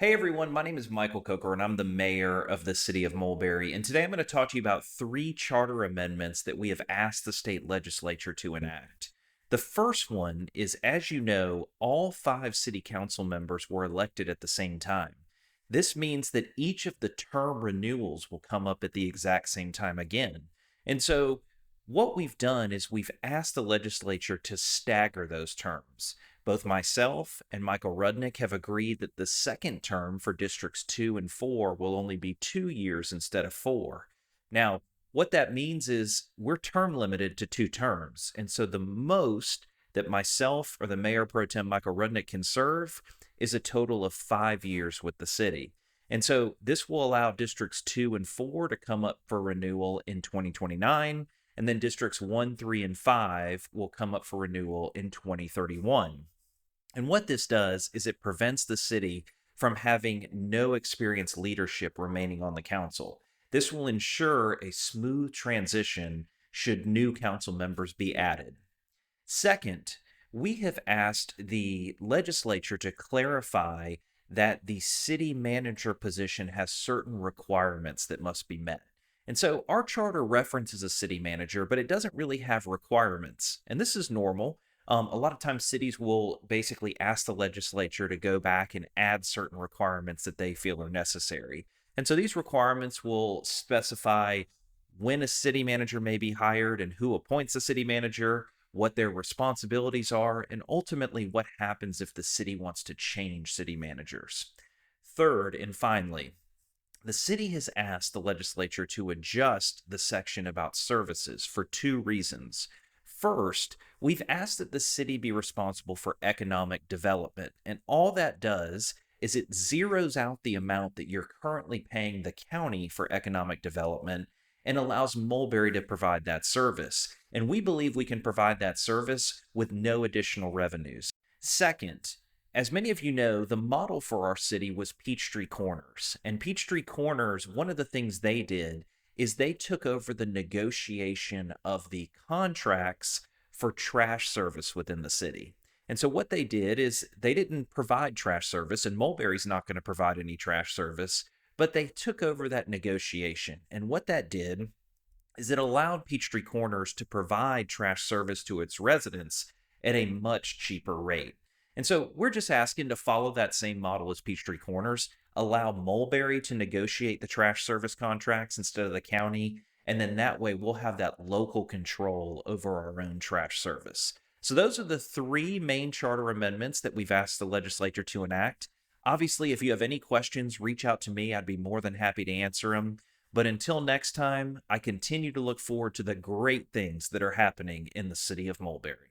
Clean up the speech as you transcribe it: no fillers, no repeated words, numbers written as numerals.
Hey everyone, my name is Michael Coker and I'm the mayor of the city of Mulberry. And today I'm going to talk to you about three charter amendments that we have asked the state legislature to enact. The first one is, as you know, all five city council members were elected at the same time. This means that each of the term renewals will come up at the exact same time again. And so what we've done is we've asked the legislature to stagger those terms. Both myself and Michael Rudnick have agreed that the second term for Districts 2 and 4 will only be 2 years instead of four. Now, what that means is we're term limited to two terms. And so the most that myself or the Mayor Pro Tem Michael Rudnick can serve is a total of 5 years with the city. And so this will allow Districts 2 and 4 to come up for renewal in 2029. And then Districts 1, 3, and 5 will come up for renewal in 2031. And what this does is it prevents the city from having no experienced leadership remaining on the council. This will ensure a smooth transition should new council members be added. Second, we have asked the legislature to clarify that the city manager position has certain requirements that must be met. And so our charter references a city manager, but it doesn't really have requirements. And this is normal. A lot of times cities will basically ask the legislature to go back and add certain requirements that they feel are necessary. And so these requirements will specify when a city manager may be hired and who appoints the city manager, what their responsibilities are, and ultimately what happens if the city wants to change city managers. Third, and finally, the city has asked the legislature to adjust the section about services for two reasons. First, we've asked that the city be responsible for economic development, and all that does is it zeroes out the amount that you're currently paying the county for economic development and allows Mulberry to provide that service. And we believe we can provide that service with no additional revenues. Second, as many of you know, the model for our city was Peachtree Corners. And Peachtree Corners, one of the things they did is they took over the negotiation of the contracts for trash service within the city. And so what they did is they didn't provide trash service, and Mulberry's not going to provide any trash service, but they took over that negotiation. And what that did is it allowed Peachtree Corners to provide trash service to its residents at a much cheaper rate. And so we're just asking to follow that same model as Peachtree Corners, allow Mulberry to negotiate the trash service contracts instead of the county, and then that way we'll have that local control over our own trash service. So those are the three main charter amendments that we've asked the legislature to enact. Obviously, if you have any questions, reach out to me. I'd be more than happy to answer them. But until next time, I continue to look forward to the great things that are happening in the city of Mulberry.